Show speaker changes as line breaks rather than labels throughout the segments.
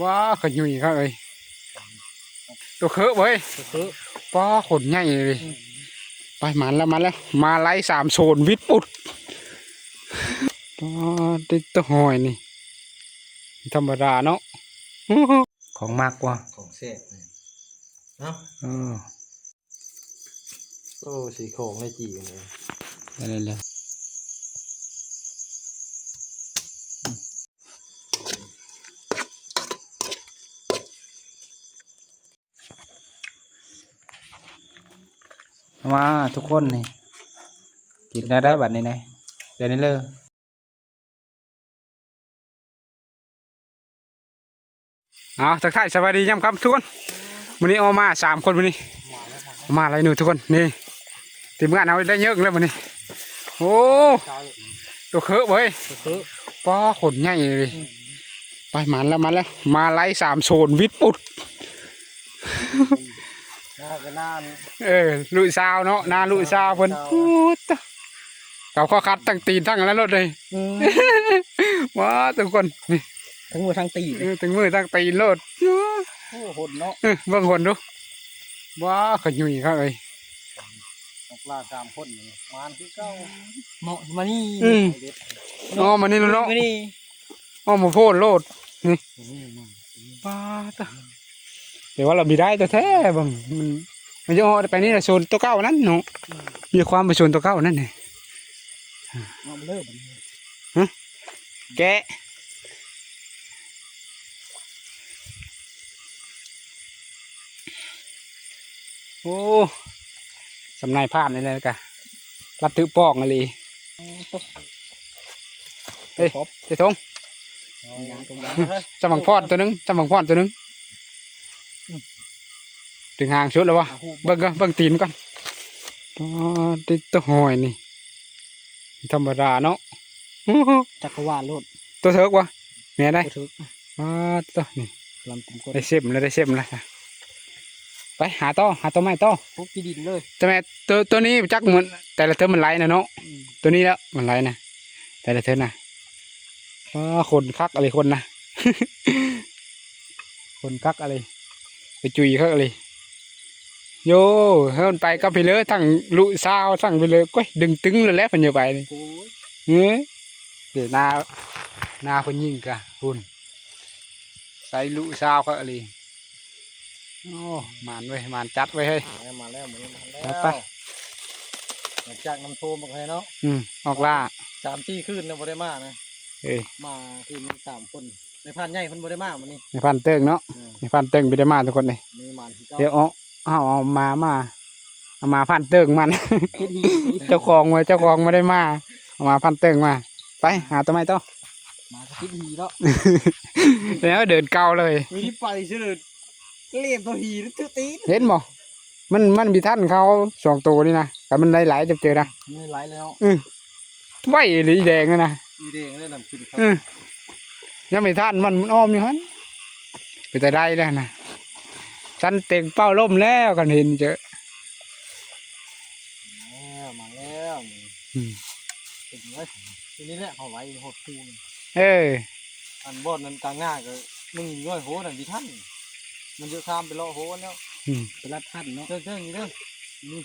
ว้าขยุ่ยครับเอ้ยตัวเคอะเว้ยป้าขนใหญ่เลยไปมันแล้วมาไล่3 โซนวิทย์ปุดป้าติดตัวหอยนี่ธรรมดาเนาะของมากกว่า
ของเสพเนาะโอ้สีโครงได้จีกันเลย
อะไรมาทุกคนนี่กินได้บัดนี้ไงเดี๋ยวนี้เลยทักทายสวัสดีย่ำครับทุกคนวันนี้เอามา3 คนวันนี้มาอะไรหนูทุกคนนี่ทีมงานเอาได้เยอะเลยวันนี้โอ้ตัวเคอะเว้ยป้าขนใหญ่เลยไปมันแล้วมาไล่3 โซนวิทย์ปุดลุยซาวเนาะนาลุยซาวเพิ่นเขาข้อคัดตั้งตีนทั้งนั้นรถเลยว้าทุกคนนี่
ทั้งมือทั้งตี
ทั้งมือทั้งตีนรถ
โอ้หดเนาะ
เบิ่งหดดูว้าขยุ่ยครับเอ้ย
ปลา3 คนมานคือเก้าเหมาะมานี่
มานี่เนาะมาโพดโลดนี่ป้าตาเดี๋ยวว่าเราบีได้ตัวแท้บังมันจะไปนี่แหละโซนตัวเก้านั่นเนาะมีความเป็นโซนตัวเก้านั่นไงแกะโอ้สำนายพลาดเลยกะรับถือปอกอะไรเฮ้ยเจ้าทงจำบังพอดตัวนึงถึงห่างชุดแล้ววะเบิ่งตีนก่อนติดตัวหอยนี่ธรรมดาเนาะ
จักรวาลโลด
ตัวเถิกวะแม่ได้ตัวนี่ได้เสียมแล้วไปหาต่อไม้ต่อ
ปุ๊บที่ดินเลย
แต่แม่ตัวนี้จักเหมือนแต่ละเธอมันไหลนะเนาะตัวนี้แล้วมันไหลนะแต่ละเธอนะคนคักอะไรคนนะคนคักอะไรไปจุยคักอะไรโย่เฮิร์นไปก็ไปเลยทั้งลุซาวทั้งไปเลยก็ดึงตึงเลยแล้วมันอยู่ไปนี่เดี๋ยวนาคนยิงกะคุณใส่ลุซาวคักอะไรโอ้มานไว้มานจัดไว้ให้
มาแล้วไปจากน้ำโทมออกให้เนาะ
ออกล่า
3 ที่ขึ้นแล้วบ่ได้มานะมาคือมี3 คนในพันใหญ่คนบ่ได้มาวันนี้
ในพันเติ้งเนาะในพันเติ้งไม่ได้มาทุกคนเลยเดี๋ยวเอามาพันเติ้งมันเจ้าของไม่ได้มาเอามาพันเติ้งมาไปหาตัวไม้ต่อ
มาคิดหีแล้ว
แล้วเดินเกาเลย
วิธีไปเชื่อเรียบตัวหีหรือตัวตี
เห็นบ่มันมีท่านเขา2 ตัวนี่นะแต่มันไหลๆเจอนะ
ไม่ไหลแล้ว
ไหวหรือแดงนะ
อีแดงได้นำขึ้นครับ
ยังไม่ท่านมันอ้อมอยู่ฮั่นไปแต่ได้แล้วนะฉันเต็งเป้าล่มแล้วกันเห็นเจอ
มาแล้วถึงไว้ทีนี้แหละเขาไว้หดคูอันบอดนั้นกลางหน้าก็มึงย่อยโหนั่นดิท่านมันจะข้ามไปเลาะโหแล้วไปรัดท่านเนาะเจ้านี่เด้อนี่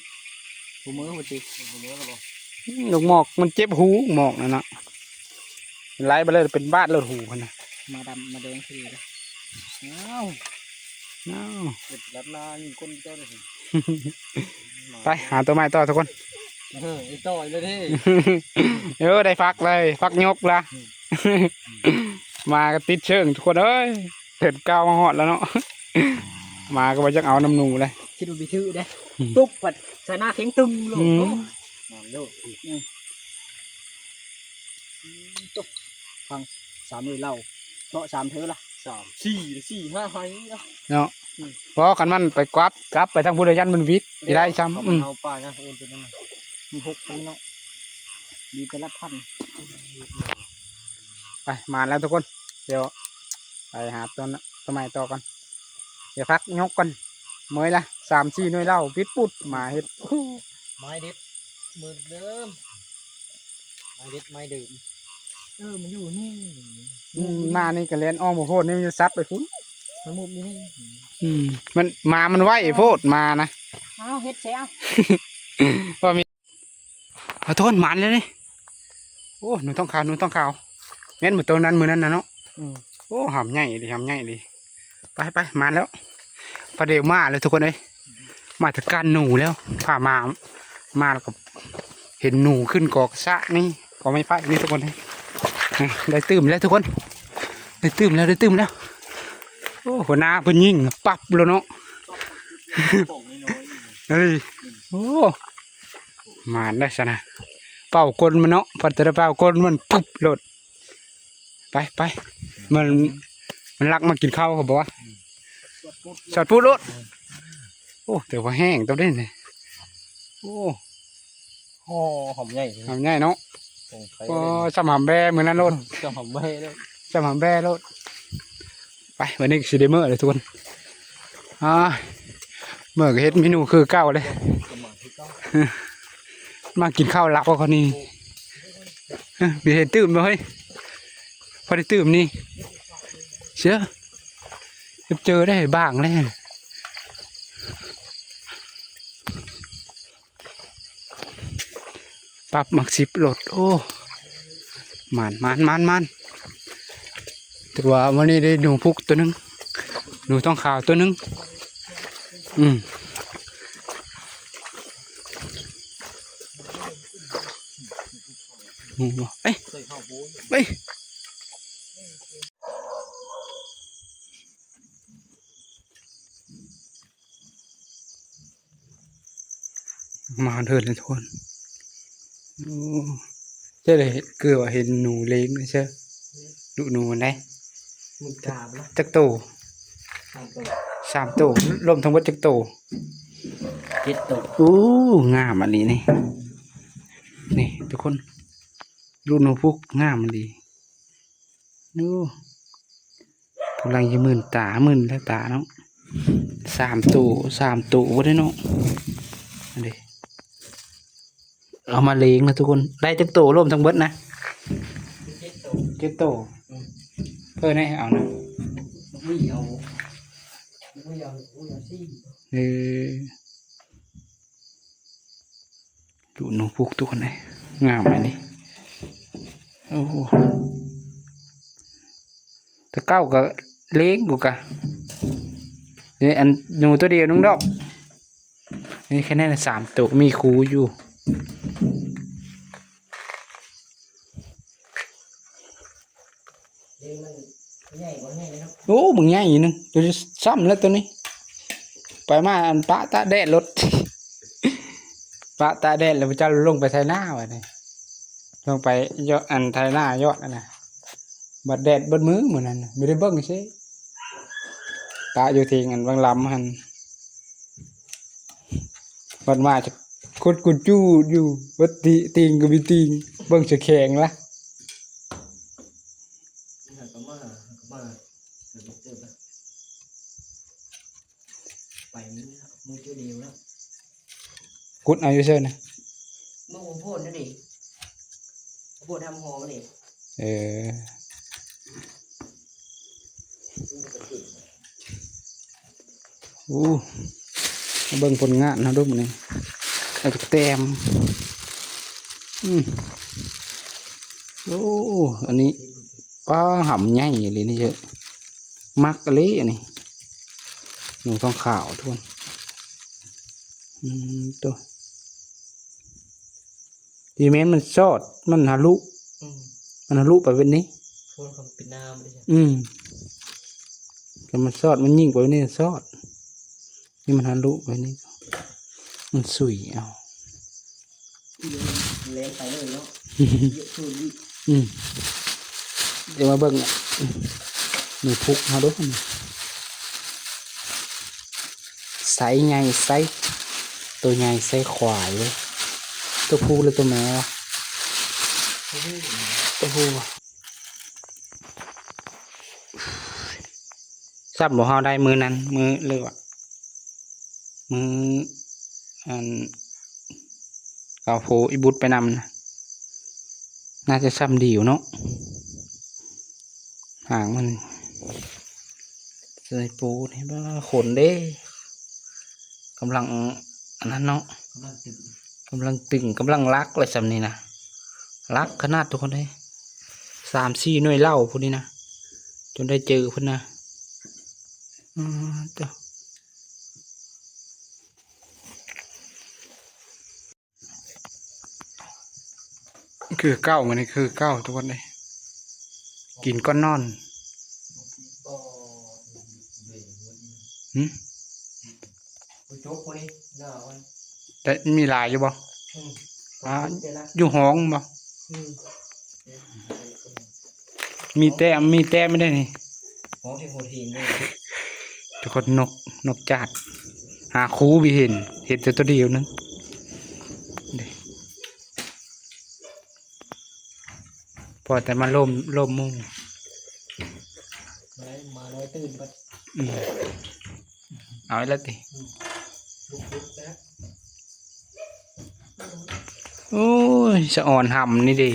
หัวมือหัวจิกหัวมือแล้วบ่
ลูกหมอกมันเจ็บหูหมอกนั่นนะไล่ไปเลยเป็นบ้านเลือดหูคนน่ะ
มาดำมาแดงทีเลยเด็ดรัดนายิงคนเจ้าเลย
ไปหาตัวไม้ต่อทุกคน
ไอ้ต่อยเลย
ที่ได้ฟักเลยฟักยกละมาก็ติดเชิงทุกคนเอ้ยเถิดก้าวมาหอดแล้วเนาะมาก็ไปจังเอาน้ำหนูเลย
คิดดูบิทื่อได้ตุ๊บปัดใส่หน้าเข็งตึงโลดฟัง3 มือเล่าเนาะ3 เธอละ3 4 5 5
เนาะเพราะกันมันไปกลับไปทางพุทธยันมันวิทย์ได้ซ้ำ
เอาปลานะโอนตัวนั้นมี6 คนเนาะมีแต่ละพัน
ไปมาแล้วทุกคนเดี๋ยวไปหาตัวใหม่ต่อกันเดี๋ยวพักยกกันเมื่อยละ3 4 หน่วยเล่าพิษปุดมาเห็ด
ไม้เด็ดเหมือนเดิมไม้เด็ดไม้เดิมมันอยู่นี่
มานี่กระเล่นอ้อมโหดนี่มันจะซัดไปฟุ้ง
สมุดนี่
มันมามันไหวโพดมานะ
เอาเฮ็ดเสีย
ว่ามีขอโทษหมันเลยนี่โอ้หนูต้องขาวแม่นเหมือนตัวนั้นมือนั้นนะเนาะโอ้หำใหญ่ดิไปมาแล้วประเดี๋ยวมาเลยทุกคนเลยมาจากการหนูแล้วผ่ามาแล้วก็เห็นหนูขึ้นกอกสะนี่ก็ไม่พลาดนี่ทุกคนเลยได้ตื่มแล้วทุกคนได้ตื่มแล้วโอ้หัวหน้าเพิ่นยิงปับแล้วเนาะเฮ้ยโอ้มาได้ซะนะเป่ากลมันเนาะพอจะเป่ากลมันปุ๊บโหลดไปมันรักมากินข้าวเขาบอกว่าสอดพูดรถโอ้แต่ว่าแห้งตัวเด่นเลยโอ้
ห่อหอมใหญ่
ทำง่ายเนาะก็สมหำแบมือนั้นรถ
จะหอมใบเลย
สมหำแบรถไปวันนี้ซีเดเมอร์เลยทุกคนเมื่อก็เฮ็ดเมนูคือเก้าเลยมากินข้าวหลับก็คนนี้มีเห็นตื่มมาเฮ้ยพอได้ตื่มนี่เชื่อเจอได้บ้างเลยปรับหมักสิบโหลดโอ้มันแต่ว่าวันนี้ได้หนูพุกตัวนึงหนูต้องขาวตัวนึงเอ้ยมาเถิดเลยทุกคนใช่เลยเกือบเห็นหนูเลี้ยงใช่ดูหนูไหน
มึงกาบนะ
จักโต3 โตรวมทั้งหมดจักโต
7 ตัว
อู้งามอันนี้นี่ทุกคนดูหนูพุกงามอันนี้ดูกำลังจะมื่นแล้วตาเนาะ3 ตัวว่าได้เนาะอันนี้เอามาเลี้ยงนะทุกคนได้จักโตรวมทั้งหมดนะ7 โตไหนเอานะดูหนูพุกทุกคนเลยงามอันนี้โอ้ตะเก้าก็เลี้ยงกูกะนี่อันหนูตัวเดียวน้องดอกนี่แค่นั้น3 ตัวมีครูอยู่โอ้มึงใหญ่อีกนึงจะซ้ำแล้วตัวนี้ไปมาอันปะตาแดดรถ ปะตาแดดแล้วจะลงไปไทยหน้าวะนี่ลงไปยอดอันไทยหน้ายอดนะบัดแดดบัดมือเหมือนนั้นไม่ได้เบิ้งใช่ปะอยู่ทิ้งอันบางลำหันบัดมาจะคดกุจูอยู่วัดติงก็มีติงเบิ้งจะแข็งละ
ไปมือเจอเดียวแล้ว
กุดเอาอยู่เซ่นะ
มือผมพูดนั่นดิพูดทำหอมาดิ
เบิ่งผลงานนะดูมันนี่ไอ้แต้มโอ้อันนี้ป้าหำใหญ่เลยนี่เยอะมักเลยอันนี้หนูต้องขาวทุกคนตัวดีแม้มันซอดมันทะลุไปเป็นนี้
พูดคำเป็นน้ำเลยใช่
แต่มันซอดมันยิ่งไปนี่ซอดนี่มันทะลุไปนี่มันสุยเอา
เล่นไปเลยเนาะเยอะสุด
เดี๋ยวมาเบิ่งหนูพุกมาดูไซส์ใหญ่ไซส์ตัวใหญ่ไซส์ควายเลยตัวผู้หรือตัวแม่วะตัวผู้ซับบ่เฮาได้มือนั้นมือเลยว่ะมืออันเอาโผอีบุตรไปนำนะน่าจะซ้ำดีอยู่เนาะหางมัน ใส่ปูนี่บ่ขนเด้กำลังอันนั้นเนาะ
กำลังตึง
กำลังรักเลยสำนี้นะรักขนาดทุกคนเลย3-4 หน่วยเหล้าพวกนี้นะจนได้เจอพุ่นนะเจ้าคือเก้ามันนี่คือเก้าทุกคนเลยกินก้อนนอนหืม
กูโจ๊กคนนี้หน้าวัน
แต่มีหลายอยู่บ่
เดี๋ยวนะ
อยู่ห้องบ่
อืม
มีแต้มไม่ได้นี่
ของที่โหดหินเลย
ทุกคนนกจาดหาคูไปเห็นแต่ตัวเดียวนึงนี่พอแต่มาล่มมุง
มาน้อยตื่นไป
อืมเอาไว้แล้วติ
ลุกนะ
โอ้ยสะอ่อนหำนี่ดิ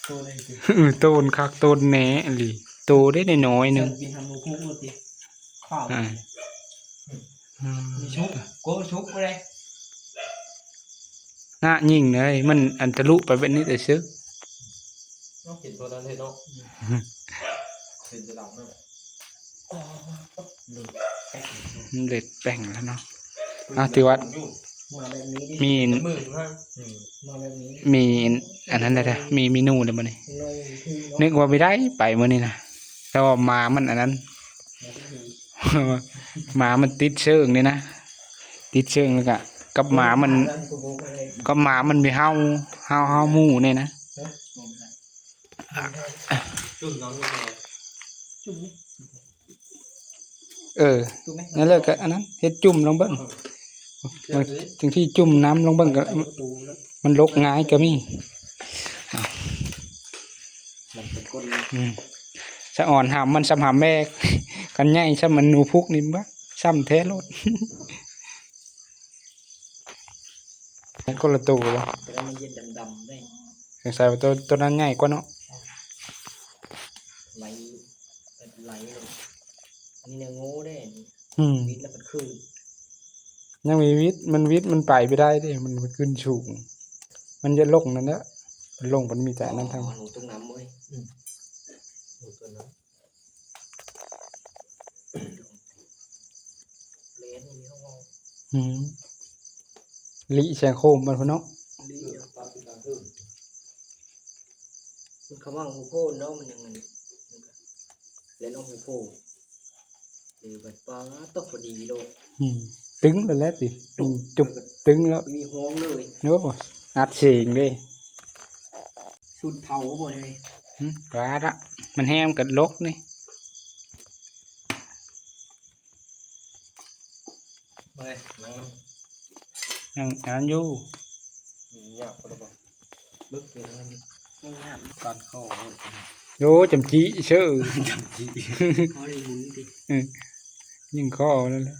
ตัวอะไรสิ
โตนคักโตนแหน่อหลีโตได้น้อยๆหนึง
บินทำลูกพุ่งเลยสิข้าว
อ่า
มีชุบโก้ชุบอะไร
หน้ายิ่งเลยมันอันทะลุไปแบบนี้แต่ซึก
น้องเห็นตัวนั้นเลยเนาะเป็นจะหลับเนาะ
มันเล็ดแป้งแล้วเนาะถือว่า
มาแบบนี้ดิ
มี
มือฮะ
มาแบบนี้
มีอันนั้นได้มีเมนูเดี๋ยวมันนี่
น้อยคือ
นึกว่าไม่ได้ไปมื้อนี้นะแต่ว่าหมามันอันนั้น หมามันติดเชิงนี่นะติดเชิงแล้วก็กับหมามันมีเฮาหมู่เนี่ยนะ
จุ่มน้องอยู่ไหน
จุ่ม จุ่มไหม
นั่นเลยก็อันนั้นเฮ็ดจุ่มลงเบิ่งถึงที่จุ่มน้ำลงเบิ่งก็
ประตูแล้ว
มันลกง่ายก็มี
มันเป็นก้น
สะอ่อนหามมันสำหามแม่กันใหญ่ซะมันหนูพุกนี่บ่ซ้ำแท้โลดแล้วคนละตัวบ่
แต่แล้วมันเย็นดำๆได้
สงสัยว่าตัวนั้นใหญ่กว่าเนาะ
ไหลไหลเลยอันนี้เนี่ยโง่ได้วิทย์แล้วมันขึ้น
ยังมีวิทย์มันไปไม่ได้เด้มันขึ้นสูงมันจะลงนั่นแหละมันลงมันมีแต่นั้นทาง
หนูตรงน้ำเว้ย
อยู่ตัวนั้น
เลนนี่เขาบอก
ลิแสงโคมมันพุ่นเนาะ
ดีปลาเป็นการขึ้นมันคำว่าหูโพนเนาะมันยังไงเลนเอาหูโพนหรือแบบปลาตกพอดีโลก
ตึงแล้วแหละสิจุบตึงแล้ว
มีห้องเลย
เนาะอัดเสียงเด้
สุดเผาหมดเลย
ปลาละมันแห้งกับลกนี่
ไม่นั่ง
ยังอันนั้นอยู่
อยากคนละ
บึกเลยนะนี่ง่าย
การเข้า
โยจำจีเชื่อ
เขาเลยหมุนดิ
ยิงข้อนั่นแหละ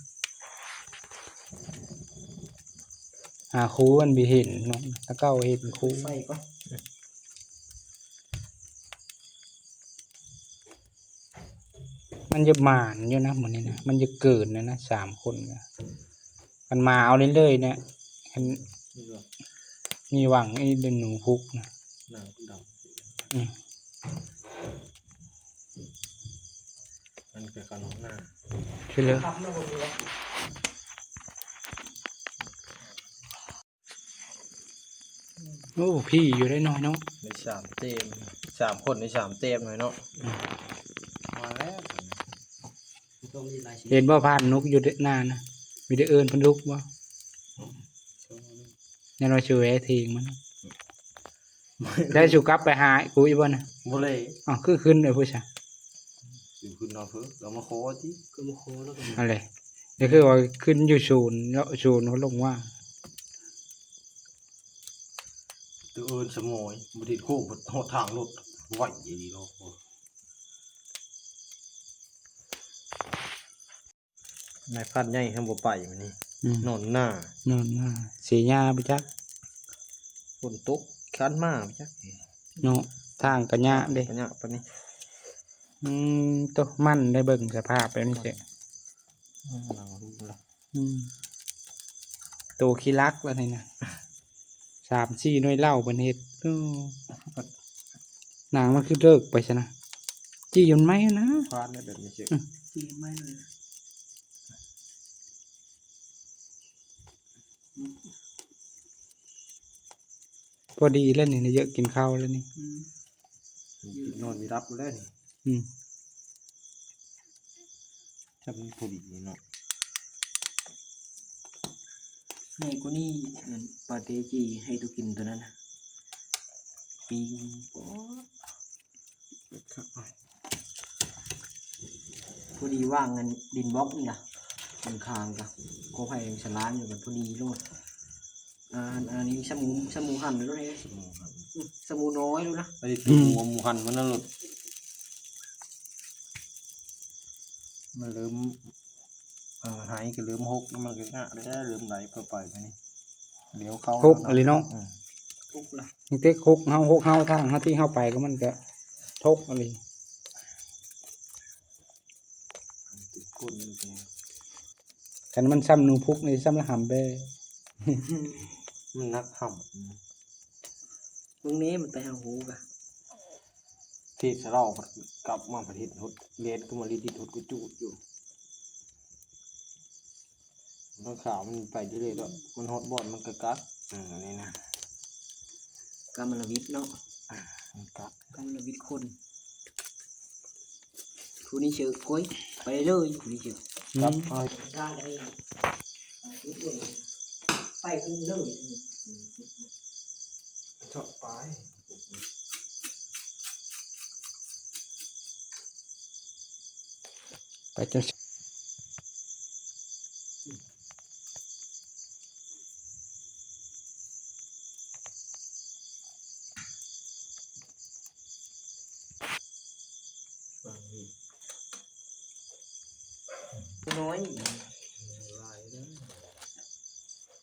หาครูมันมีเห็นเนาะตะเก้าเห็นครู
ไฟก็
มันจะหมานอยู่นะเหมือนนี่นะมันจะเกินนะ3 คนมันมาเอาเรื่อยๆเนี่ยมันมีหวังไอ้เดินหนูพุกนะ
หนังดำมันเป็นการน้องหน้า
ช่วยเลย
ทำแล้วหมดเลย
โอ้พี่อยู่ได้น้อยเนาะ
ใน3 เต็ม3 คนใน3 เต็มเลยเนาะมาแล้ว
ต้องมีลายสี
เห็นว่าผ่านนกอยู่ได้นานนะมีได้เอิญพันลุกว่าเนี่ยเราช่วยไอ้ทีงมันได้สุกับไปหากูอีบ่นะ
บ่เลย
อ๋อคือขึ้นเลยผู้ชาย
อยู่ขึ้นนอนเพิ่นเรามาขอที่
ก็มาโคแล้วก็
อะไรเดี๋ยวคือว่าขึ้นอยู่ศูนย์แล้วศูนย์เขาลงว่า
ตัวเอิญสมอยบ่ติดคู่หดทางรถไหวดีเนาะนายพัดใหญ่ข้างบ่ไปมื้อนี้นอนหน้าน
อนมาเสียยาไปจัก
ฝนตกคันมาไปจัก
เนาะทางกระยะเด้
กันยะปานนี้
ตัวมันได้เบิ่งสภาพแบบนี้เจ๊
หลังรูละ
ตัวขี้รักแล้วนี่นะ3-4 หน่วยเหล้าเป็นเฮ็ดหนังมันคือเลิกไปซะนะจี้ยนไหมนะ
ฟาดได้แบบนี้เชื่อ
จีไม่เลย
พอดีแล้วนี่เยอะกินข้าวแล้วนี่
นอนมีรับกูได้นี่
อืม
ถ้ามันพอดีเนาะ
แม่กูนี่ปาเตจีให้ตัวกินตัวนั้นนะปีโอ้พอดีว่างเงินดินบล็อกนี่ล่ะมันคางกับโคไผ่ฉลามอยู่กันพอดีโลดอันนี้สมูหั่นเลยด้วยสมูน้อยด้วยนะ
ไปตัวหัวหมูหันมันนั่นหลุดมันเริ่มหายก็เริ่มหกมันก็ง่ะได้เริ่มไหลเพื่อไปไปนี่เดี๋ยวเขา
หกอะไรเนาะ
ทุกล่ะ
นี่เต็กหกเฮาทางเฮาที่เฮาไปก็มันก็ทกอะไร
ติดก้นมันเป็น
กันมันซ้ำหนูพุกนี่ซ้ำละหำไป
มันนักห่
มึงนี้มันไปหาหูกะ
ำที่สะเรากลับมาประเทศหดเรียนก็มาลีดีหดกูจูดอยู่มันขาวมันไปเรื่อยๆแล้วมันหดบอดมันกระกัดนี่นะ
กามลวิทย์เนาะ
มันกัด
กามลวิทย์คนผู้นี้เชื่อก้อยไปเลยผู้นี้เชื่อ
กัดเอา
ได้เลยไปขึ้นเลย
ชอบไป
ไปจัง
น้อย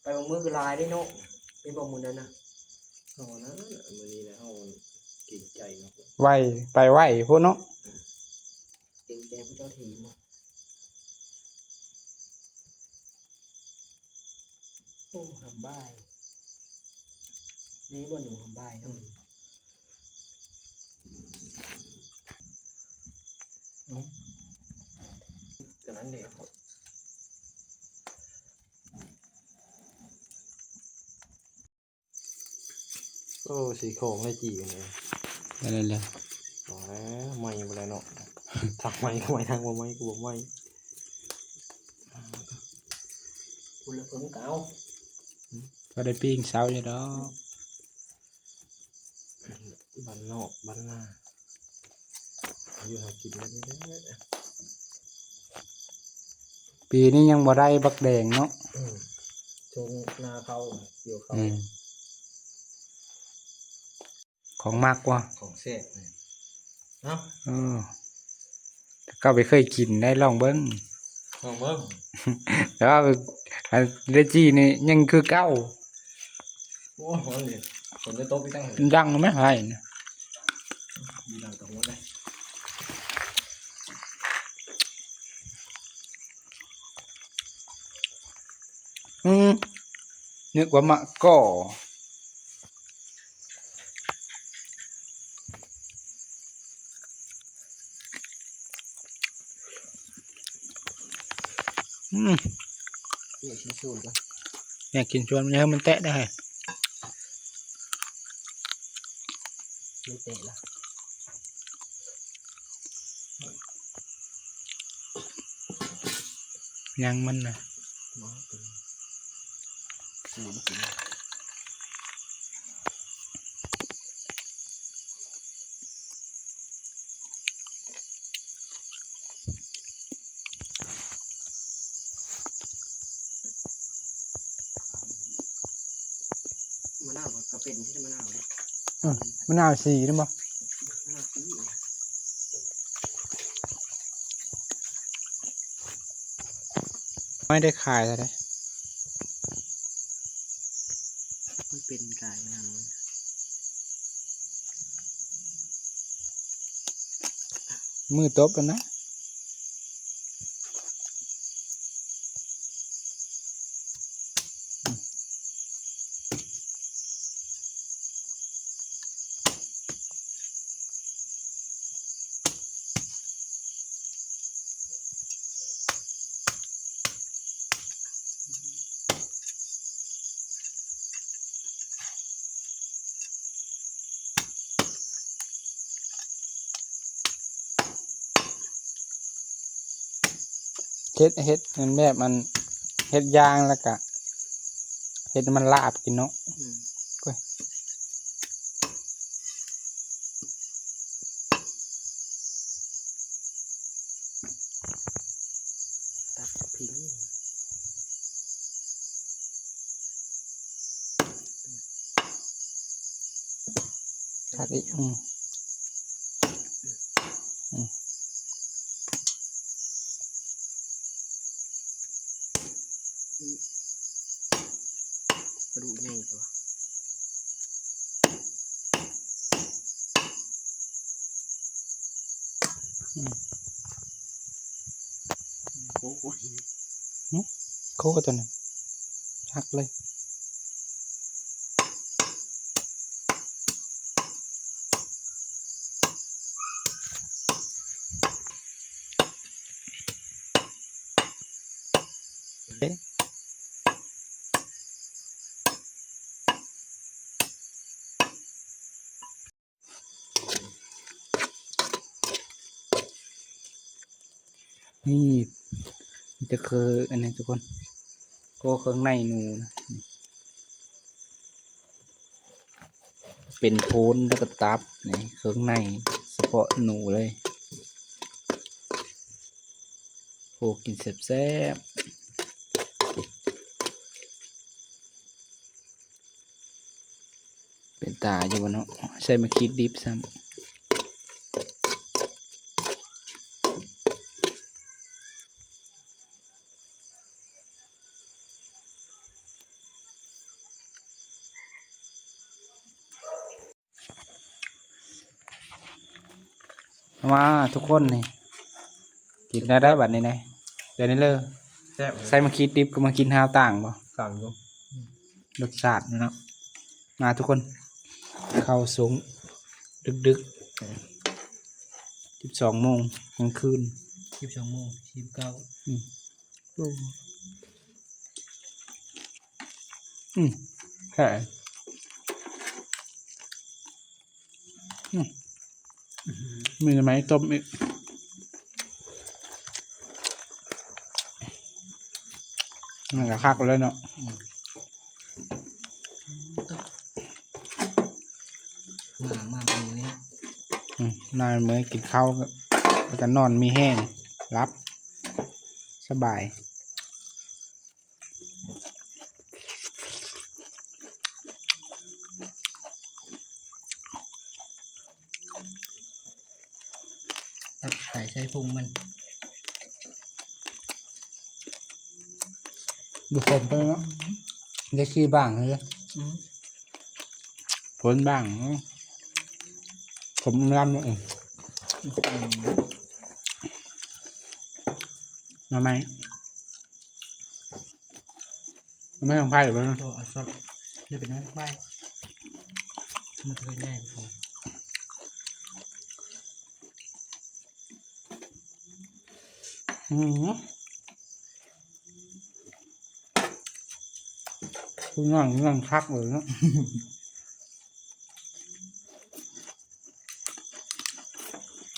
ไปบางมือคือลายได้เนาะเป็นบางมือนั้นนะ
เอานะมือนี้นะเอาเก่งใจเนาะ
ไหวไปไหวพวกเนาะ
เก่งใจผู้เจ้าทีมโอ้ทำบ้ายนี่บ่หนูทำบ้ายเนาะ
จากนั้นเด็กโอ้สีของได้จีกันเลย
อะไรเลย
บอกแล้วไม่อะไรเนาะทางไม่ก็ไม่ทางว่าไม่กูบอกไม่
คุณละเพิ่งเก่า
ก็ได้ปิ้งเสาอยู่ดอก
บ้านนอกบ้านหน้าอยู่หากินได้ไม่ได้
ปีนี้ยังบ่ได้บักแดงเนาะ
ชงนาเขาเกี่ยวเขา
ของมากกว่า
ของแซ่บเนาะ
ก็ไปเคยกินได้ลองเบิ้ง
ของเบิ้ง
แล้วอันเดจีนี่ยังคือเก้า
โอ้โหนี่ผมจะโต๊ะพี่ตั้ง
ดังไหมไอ้นะ
มีหลังตรงนั้นเลย
นึกว่ามะก่อ
นี่ชิ้นส่วนกัน
อยากกินชวนมันให้มันแตะได้
ไม่เตะละ
ยังมันนะ
มาเป็นสูตรกิน
มะนาวก็เป็นที่มะนาวเลย
มะนาวสีนะบ่
มะนาวปี
ไม่ได้ขายอะไร
มันเป็นกายมะนาว
ม
มือตบแล้วนะเฮ็ดมันแบบมันเฮ็ดยางแล้วก็เฮ็ดมันลาบกินเนาะก้อย
ตักพิง
ชัดอีก
กระดูกใหญ่ตัวโอ้โห
โคกตัวนั้นชักเลยเอ๊ะนี่จะคืออันนี้ทุกคนโคเครื่องในหนูนะเป็นโพนแล้วก็ตับนี่เครื่องในเฉพาะหนูเลยโคกินแซ่บๆเป็นตาอยู่วะเนาะใส่มาคิดดิบซ้ำมาทุกคนนี่กินได้บัดนี้ไงเดี๋ยวนี้เลย
แซ่บ
ใส่มาคิดดิบก็มากินฮาวต่างบ่
สั่งอยู่
รสชาติเนาะมาทุกคนเข้าสูงดึก12 โมงกลางคืน
12 โมง 19
ใช่มีไหมต้มอีกมันก็คักเลยเนาะ
มาตรงนี้
นอนเมื่อกินข้าวก็จะนอนมีแห้งรับสบาย
ใส่ใช้พุงมัน
ดูผมไปเนาะได้ขี้บ้างเลยผลบ้างเนาะผมรำเนาะมาไหมไม่ต้องไพ่หรือเปล่า
ตัวอัดซอสนี่เป็นน้ำไปมันเคยง่ายพอ
คุณนั่งคักเลยเนาะ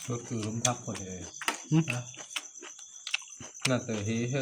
รถคือล้มทับคนเลยน่าจะเฮ้